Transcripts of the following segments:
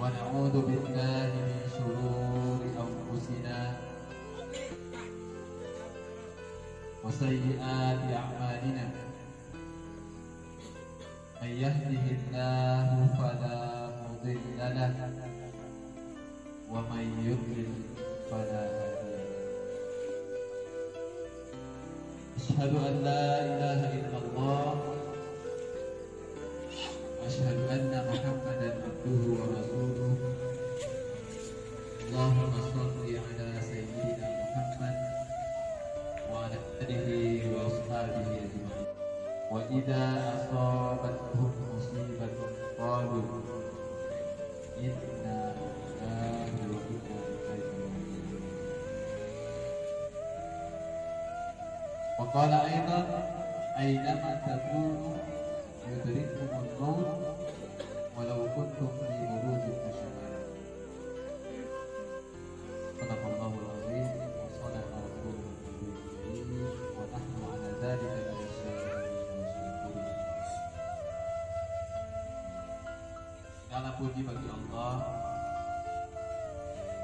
ونعوذ بالله من شرور أنفسنا وسيئات أعمالنا من يهده الله فلا مضل له ومن يضلل فلا هادي له. أشهد أن لا إله إلا الله وأشهد أن محمدا عبده ورسوله. اللهم صل على سيدنا محمد وعلى آله وأصحابه أجمعين. وإذا أصابتهم مصيبة قالوا إنا لله وإنا إليه راجعون. وقال أيضا أينما تكونوا يدرككم الموت ولو كنتم في بروج مشيدة. صدق الله العظيم وصدق رسوله النبي ونحن على ذلك من الشاهدين والشاكرين. Segala puji bagi Allah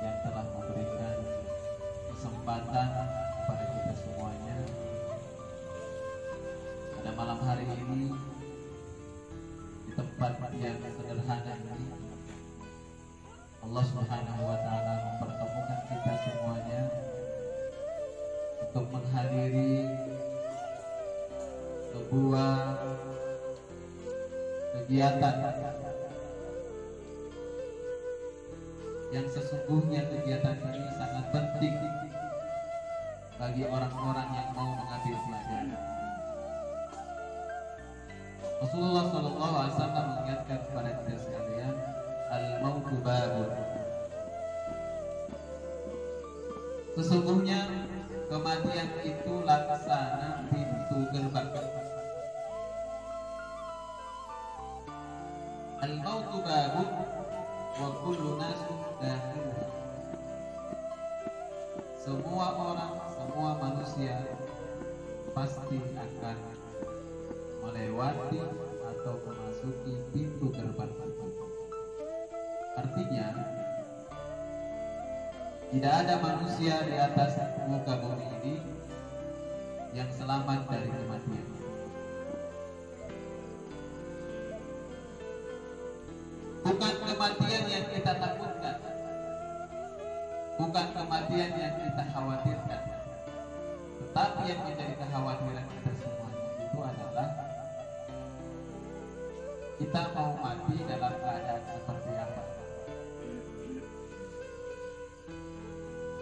yang telah memberikan kesempatan kepada kita semuanya pada malam hari ini di tempat yang sederhana ini. Allah Subhanahu wa Ta'ala mempertemukan kita semuanya untuk menghadiri sebuah kegiatan yang sesungguhnya kegiatan ini sangat penting bagi orang-orang yang mau mengambil pelajaran. Rasulullah Shallallahu Alaihi Wasallam mengingatkan kepada kita sekalian, al-mautu babun. Sesungguhnya kematian itu laksana pintu gerbang. Al-mautu babun wa kullu nasu dakhil. Semua orang, semua manusia pasti akan melewati atau memasuki pintu gerbang. Artinya tidak ada manusia di atas muka bumi ini yang selamat dari kematian. Bukan kematian yang kita takutkan, bukan kematian yang kita khawatirkan, tetapi yang menjadi kekhawatiran kita semuanya itu adalah kita mau mati dalam keadaan seperti apa.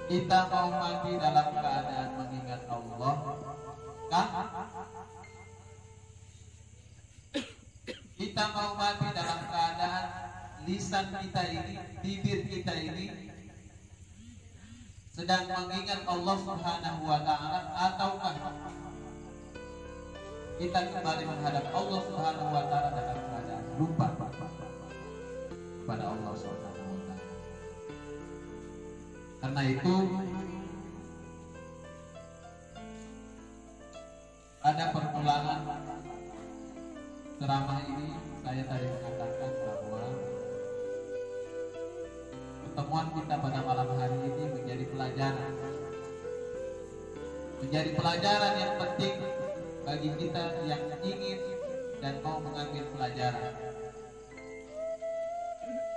Kita mau mati dalam keadaan mengingat Allah kah? Kita mau mati dalam keadaan lisan kita ini, bibir kita ini sedang mengingat Allah Subhanahu wa Ta'ala, ataukah kita kembali menghadap Allah Subhanahu wa Ta'ala dalam keadaan lupa kepada Allah Subhanahu wa Ta'ala. Karena itu pada permulaan ceramah ini saya tadi mengatakan bahwa pertemuan kita pada malam hari ini menjadi pelajaran yang penting bagi kita yang ingin dan mau mengambil pelajaran.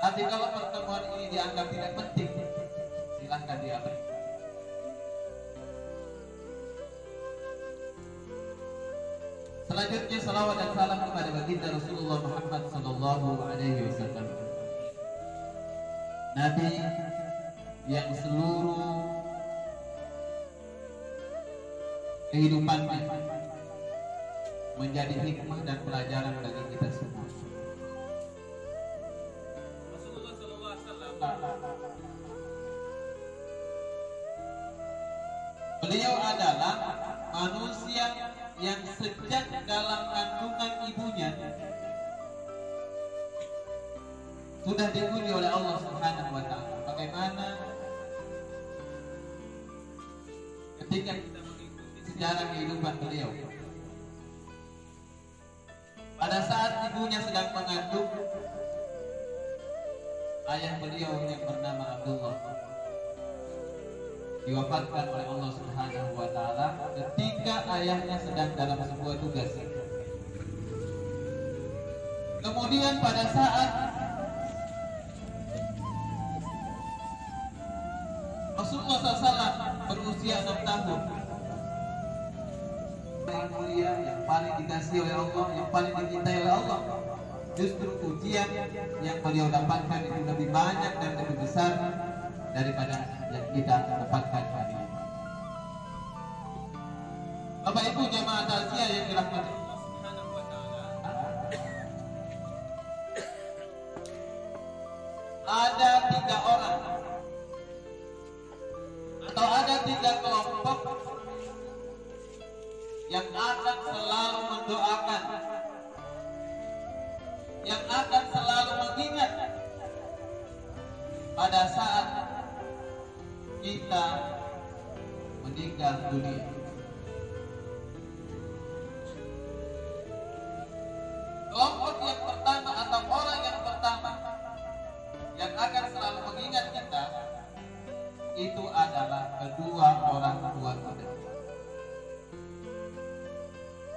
Tapi kalau pertemuan ini dianggap tidak penting, silahkan diabaikan. Selanjutnya salawat dan salam kepada baginda Rasulullah Muhammad Sallallahu Alaihi Wasallam, Nabi yang seluruh kehidupannya menjadi hikmah dan pelajaran bagi kita semua. Rasulullah Sallallahu Alaihi Wasallam, beliau adalah manusia yang sejak dalam kandungan ibunya sudah diuji oleh Allah Subhanahu wa Ta'ala. Bagaimana ketika kita mengikuti sejarah kehidupan beliau, pada saat ibunya sedang mengandung, ayah beliau yang bernama Abdullah diwafatkan oleh Allah Subhanahu wa taala ketika ayahnya sedang dalam sebuah tugas. Kemudian pada saat Rasulullah SAW berusia 6 tahun, yang mulia, yang paling dikasihi oleh Allah, yang paling dicintai oleh Allah, justru ujian yang beliau dapatkan itu lebih banyak dan lebih besar daripada yang kita dapatkan hari ini. Bapak Ibu jamaah takziah yang dirahmati Allah Subhanahu wa taala, ada 3 orang atau ada 3 kelompok yang akan selalu mendoakan, yang akan selalu mengingat pada saat kita meninggal dunia. Kelompok yang pertama atau orang yang pertama yang akan selalu mengingat kita itu adalah kedua orang tua kita.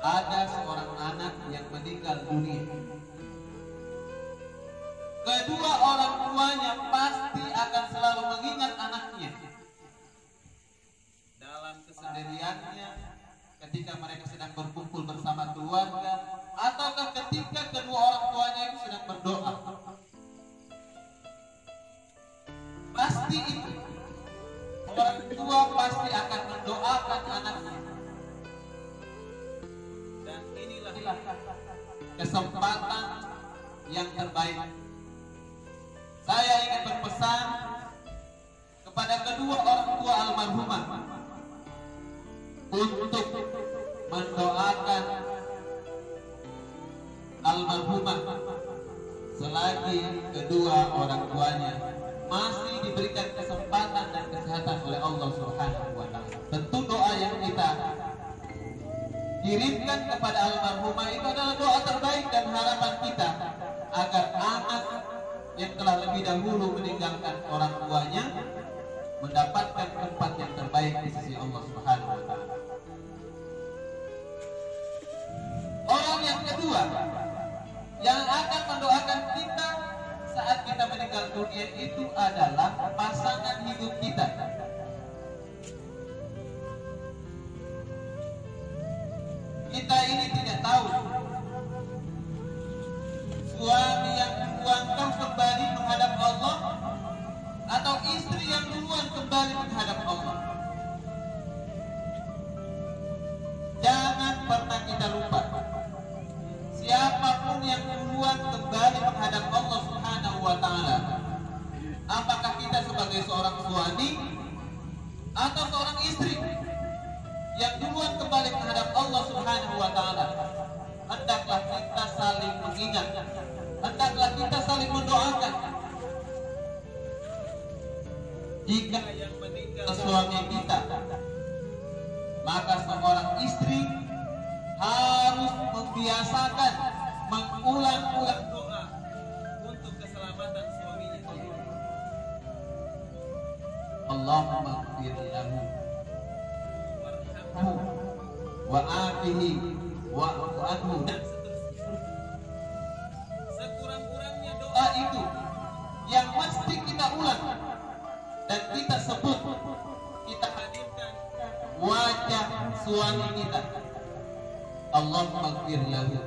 Ada seorang anak yang meninggal dunia. Kedua orang tuanya pasti akan selalu mengingat anaknya. Dalam kesendiriannya, ketika mereka sedang berkumpul bersama keluarga, ataukah ketika kedua orang tuanya itu sedang berdoa. Pasti itu. Orang tua pasti akan mendoakan anaknya. Dan inilah kesempatan yang terbaik. Saya ingin berpesan kepada kedua orang tua almarhumah untuk mendoakan almarhumah selagi kedua orang tuanya masih diberikan kesempatan dan kesehatan oleh Allah Subhanahu wa taala. Tentu doa yang kita kirimkan kepada almarhumah itu adalah doa terbaik dan harapan kita agar anak yang telah lebih dahulu meninggalkan orang tuanya mendapatkan tempat yang terbaik di sisi Allah Subhanahu wa taala. Orang yang kedua yang akan mendoakan kita saat kita meninggal dunia itu adalah pasangan hidup kita. Kita ini tidak tahu suami yang duluankah kembali menghadap Allah atau istri yang duluan kembali menghadap Allah. Jangan pernah kita lupa, siapapun yang duluan kembali menghadap Allah Subhanahu wa taala, apakah kita sebagai seorang suami atau seorang istri yang duluan kembali menghadap Allah Subhanahu wa taala, hendaklah kita saling mengingat, hendaklah kita saling mendoakan. Jika yang meninggal suami kita, maka seorang istri harus membiasakan mengulang-ulang doa untuk keselamatan suaminya. Allahumma ighfir lahu warhamhu wa'afihi wa'fu anhu, dan seterusnya. Sekurang-kurangnya doa itu yang mesti kita ulang dan kita sebut, kita hadirkan wajah suami kita. Allahumma ighfir lahu,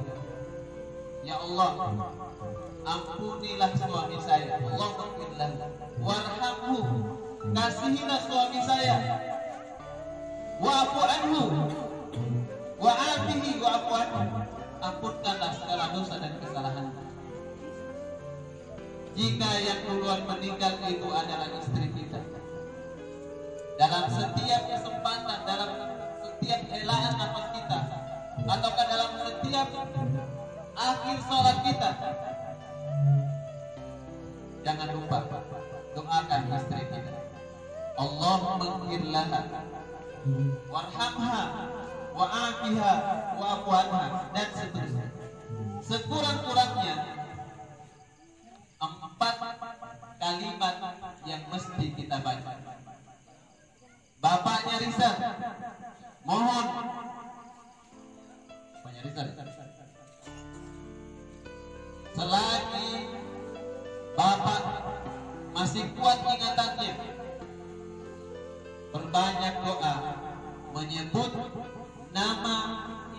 ya Allah ampunilah suami saya. Allahumma ighfir lahu warhamhu, kasihilah suami saya. Wa'fu anhu wa'afihi wa'fu anhu, ampunkanlah segala dosa dan kesalahan. Jika yang duluan meninggal itu adalah istri kita, dalam setiap kesempatan, dalam setiap helaan nafas kita, ataukah dalam setiap akhir sholat kita, jangan lupa doakan istri kita. Allahumma ighfir laha warhamha wa'afiha wa'fu anha, dan seterusnya. Sekurang-kurangnya 4 namanya Rizal. Selagi bapak masih kuat ingatannya, berbanyak doa menyebut nama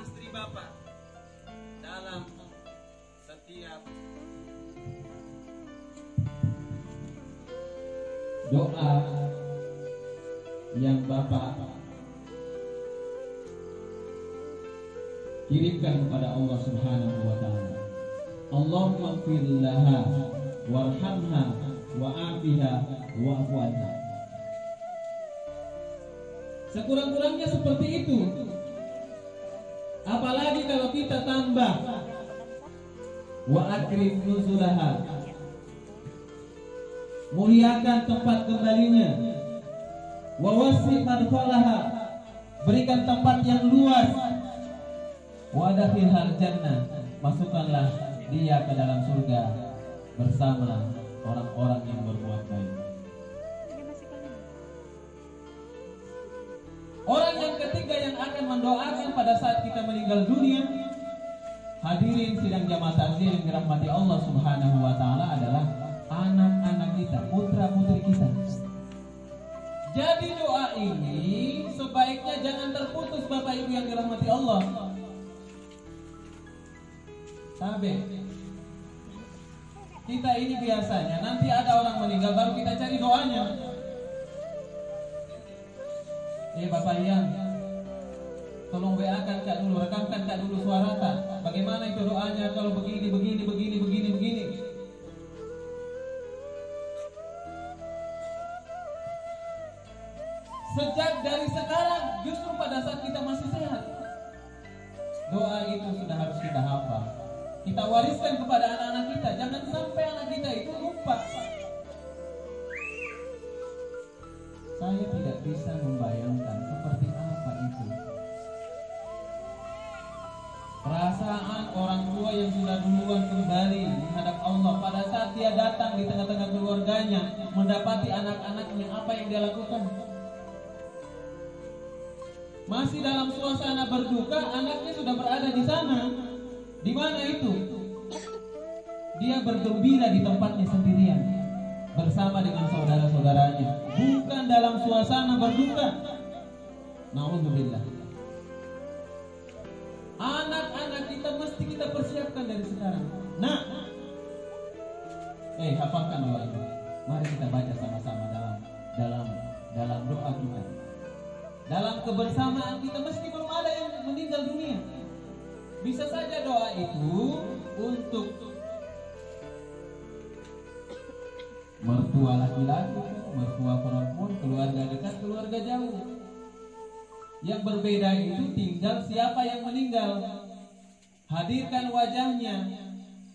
istri bapak dalam setiap doa yang bapak kirimkan kepada Allah Subhanahu wa taala. Allahumma ighfir laha warhamha wa'afiha wa'fu anha. Sekurang-kurangnya seperti itu. Apalagi kalau kita tambah wa akrim nuzulaha, muliakan tempat kembalinya, wa wasi' madkhalaha, berikan tempat yang luas, wa adkhilhal jannah, masukkanlah dia ke dalam surga bersama orang-orang yang berbuat baik. Orang yang ketiga yang akan mendoakan pada saat kita meninggal dunia, hadirin sidang jamaah takziah yang dirahmati Allah Subhanahu wa taala, adalah anak-anak kita, putra-putri kita. Jadi doa ini sebaiknya jangan terputus Bapak Ibu yang dirahmati Allah. Sampai kita ini biasanya nanti ada orang meninggal baru kita cari doanya. Bapak Yang, tolong WA-kan Kak dulu, rekamkan Kak dulu suara Kak. Bagaimana itu doanya kalau begini. Sejak dari sekarang, justru pada saat kita masih sehat, doa itu sudah harus kita hafal. Kita wariskan kepada anak-anak kita. Jangan sampai anak kita itu lupa. Saya tidak bisa membayangkan seperti apa itu perasaan orang tua yang sudah duluan kembali menghadap Allah pada saat dia datang di tengah-tengah keluarganya, mendapati anak-anaknya, apa yang dia lakukan. Masih dalam suasana berduka, anaknya sudah berada di sana. Di mana itu? Dia bergembira di tempatnya sendirian bersama dengan saudara-saudaranya, bukan dalam suasana berduka. Na'udzubillah. Anak-anak kita mesti kita persiapkan dari sekarang. Nah, hafalkan doa itu. Mari kita baca sama-sama dalam doa kita. Dalam kebersamaan kita, meski belum ada yang meninggal dunia. Bisa saja doa itu untuk mertua laki-laki, mertua perempuan, keluarga dekat, keluarga jauh. Yang berbeda itu tinggal siapa yang meninggal. Hadirkan wajahnya,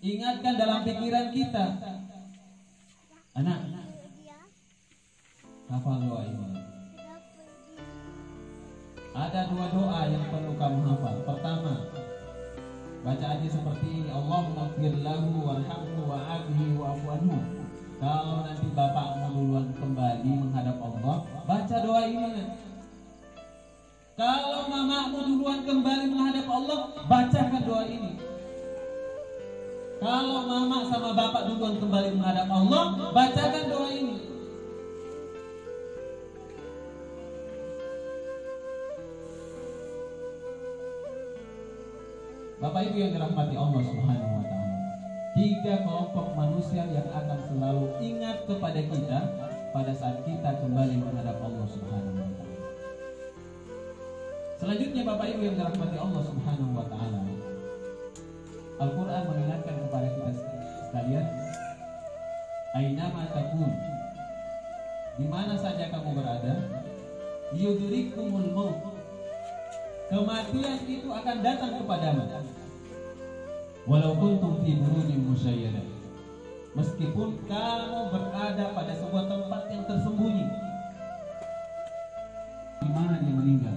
ingatkan dalam pikiran kita. Anak, hafal doa ini. Ada dua doa yang perlu kamu hafal. Pertama, baca aja seperti ini, Allahumma ighfir lahu warhamhu wa'afihi wa'fu anhu. Kalau nanti bapakmu duluan kembali menghadap Allah, baca doa ini. Kalau mamamu duluan kembali menghadap Allah, bacakan doa ini. Kalau mama sama bapak duluan kembali menghadap Allah, bacakan doa ini. Bapak Ibu yang dirahmati Allah Subhanahu wa taala, 3 kelompok manusia yang akan selalu ingat kepada kita pada saat kita kembali menghadap Allah Subhanahu wa taala. Selanjutnya Bapak Ibu yang dirahmati Allah Subhanahu wa taala, Al-Qur'an mengingatkan kepada kita sekalian, ainama takun, di mana saja kamu berada, yudrikumul maut, kematian itu akan datang kepadamu. Walau kuntum fi burujin musyayyadah, meskipun kamu berada pada sebuah tempat yang tersembunyi. Di mana dia meninggal?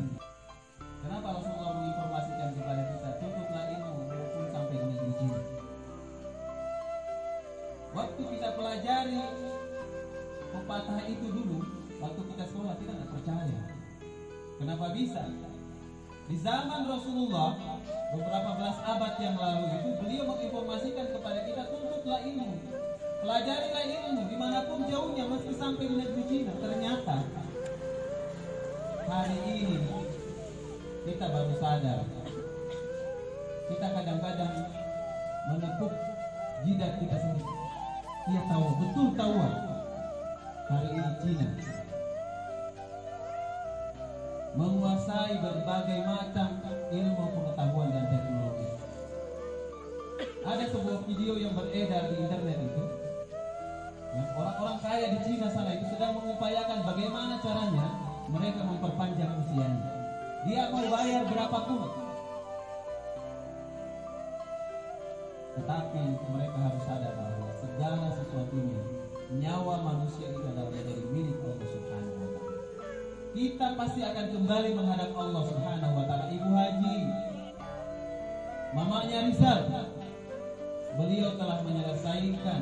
Kenapa Rasulullah menginformasikan kepada kita, tutuplah ilmu walaupun sampai di negeri jin. Waktu kita pelajari pepatah itu dulu, waktu kita sekolah, kita tidak percaya. Kenapa bisa? Di zaman Rasulullah beberapa belas abad yang lalu itu beliau menginformasikan kepada kita, tuntutlah ilmu, pelajarilah ilmu dimanapun jauhnya, meski sampai di negeri Cina. Ternyata hari ini kita baru sadar. Kita kadang-kadang menepuk jidat kita sendiri. Dia tahu, betul tahu hari ini Cina menguasai berbagai macam ilmu pengetahuan dan teknologi. Ada sebuah video yang beredar di internet itu, orang-orang kaya di Cina sana itu sedang mengupayakan bagaimana caranya mereka memperpanjang usianya. Dia mau bayar berapapun, tetapi mereka harus sadar bahwa segala sesuatunya, nyawa manusia itu adalah dari milik Allah Subhanahu wa Ta'ala. Kita pasti akan kembali menghadap Allah Subhanahu wa Ta'ala. Ibu Haji, mamanya Rizal, beliau telah menyelesaikan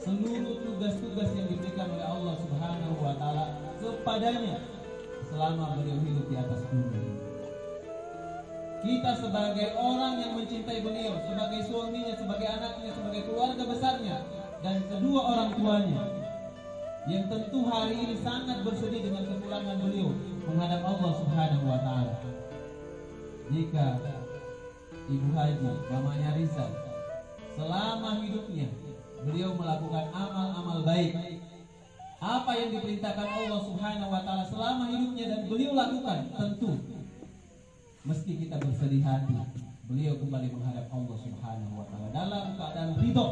seluruh tugas-tugas yang diberikan oleh Allah Subhanahu wa Ta'ala kepadanya selama beliau hidup di atas bumi. Kita sebagai orang yang mencintai beliau, sebagai suaminya, sebagai anaknya, sebagai keluarga besarnya, dan kedua orang tuanya, yang tentu hari ini sangat bersedih dengan kepulangan beliau menghadap Allah Subhanahu wa Ta'ala. Jika Ibu Haji, mamanya Rizal, selama hidupnya beliau melakukan amal-amal baik, apa yang diperintahkan Allah Subhanahu wa Ta'ala selama hidupnya dan beliau lakukan, tentu meski kita bersedih hati, beliau kembali menghadap Allah Subhanahu wa Ta'ala dalam keadaan ridho.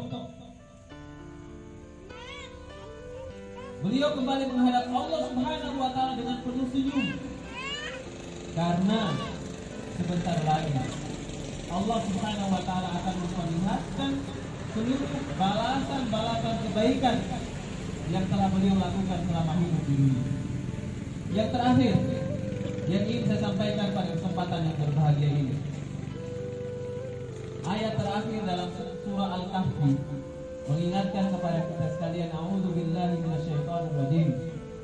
Beliau kembali menghadap Allah Subhanahu wa Ta'ala dengan penuh senyum, karena sebentar lagi Allah Subhanahu wa Ta'ala akan memperlihatkan seluruh balasan-balasan kebaikan yang telah beliau lakukan selama hidup di dunia. Yang terakhir yang ingin saya sampaikan pada kesempatan yang berbahagia ini, ayat terakhir dalam surah Al-Kahfi mengingatkan kepada kita sekalian, a'udzubillahi minasyaitonirrajim,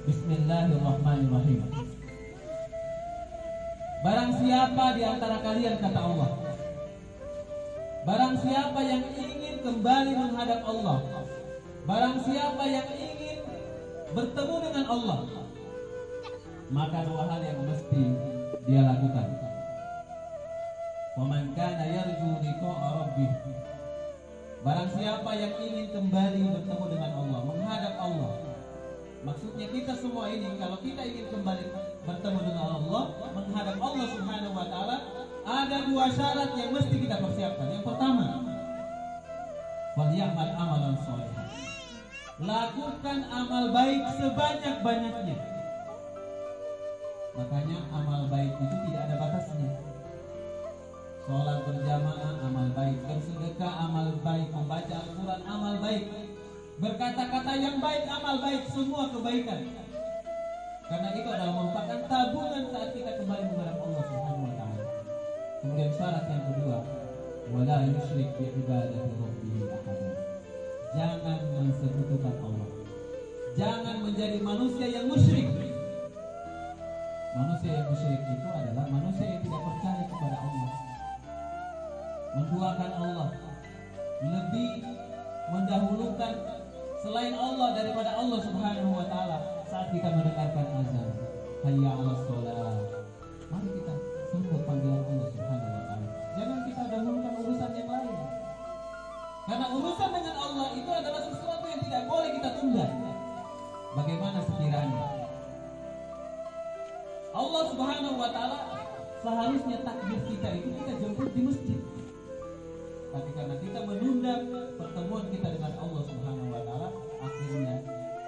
bismillahirrahmanirrahim. Barang siapa di antara kalian, kata Allah, barang siapa yang ingin kembali menghadap Allah, barang siapa yang ingin bertemu dengan Allah, maka dua hal yang mesti dia lakukan. Wa man kana yarju liqa'a rabbih, barang siapa yang ingin kembali bertemu dengan Allah, menghadap Allah. Maksudnya kita semua ini, kalau kita ingin kembali bertemu dengan Allah, menghadap Allah Subhanahu wa Ta'ala, ada dua syarat yang mesti kita persiapkan. Yang pertama, walyamal amalan sholihan, lakukan amal baik sebanyak-banyaknya. Makanya amal baik itu tidak ada batasnya. Sholat berjamaah amal baik, bersedekah amal baik, membaca Al-Quran amal baik, berkata-kata yang baik amal baik, semua kebaikan. Karena itu adalah merupakan tabungan saat kita kembali menghadap Allah Subhanahu wa Ta'ala. Kemudian syarat yang kedua, wala yusyrik bi ibadati rabbih ahada, jangan mensekutukan Allah, jangan menjadi manusia yang musyrik. Manusia yang musyrik itu adalah manusia yang tidak percaya kepada Allah, menduakan Allah, lebih mendahulukan selain Allah daripada Allah Subhanahu wa Ta'ala. Saat kita mendengarkan azan, hayya 'alas shalah, mari kita sambut panggilan Allah Subhanahu wa Ta'ala. Jangan kita dahulukan urusan yang lain, karena urusan dengan Allah itu adalah sesuatu yang tidak boleh kita tunda. Bagaimana sekiranya Allah Subhanahu wa Ta'ala seharusnya takbir kita itu kita jemput di masjid, tapi karena kita menunda pertemuan kita dengan Allah Subhanahu wa Ta'ala, akhirnya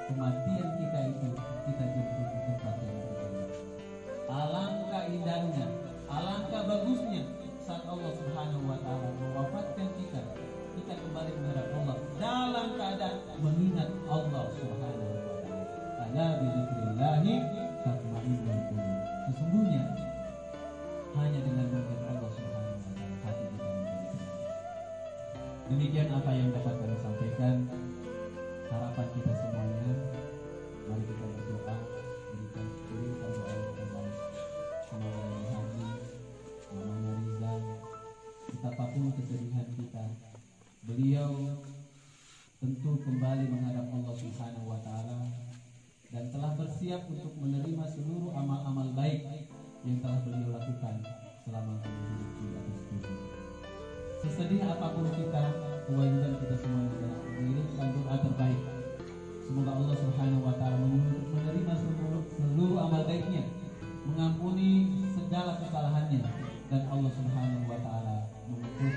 kematian kita itu kita jemput di tempat yang berbeda. Alangkah indahnya, alangkah bagusnya saat Allah Subhanahu wa Ta'ala mewafatkan kita, kita kembali menghadap Allah dalam keadaan mengingat Allah Subhanahu wa Ta'ala. Ala bi dzikrillahi tatma'innul qulub. Sesungguhnya hanya dengan mengingat Allah Subhanahu wa Ta'ala hati kita menjadi tenang. Demikian apa yang dapat kami sampaikan. Harapan kita semuanya, mari kita berdoa, berikan doa yang terbaik. Semoga Haji, mamanya Rizal, betapapun kesedihan kita, beliau tentu kembali menghadap Allah Subhanahu wa taala dan telah bersiap untuk menerima seluruh amal-amal baik yang telah beliau lakukan selama beliau hidup di atas bumi. Sesedih apapun kita, kewajiban kita semua adalah mengirimkan doa terbaik. Semoga Allah Subhanahu wa taala menerima seluruh amal baiknya, mengampuni segala kesalahannya, dan Allah Subhanahu wa taala mengumpulkan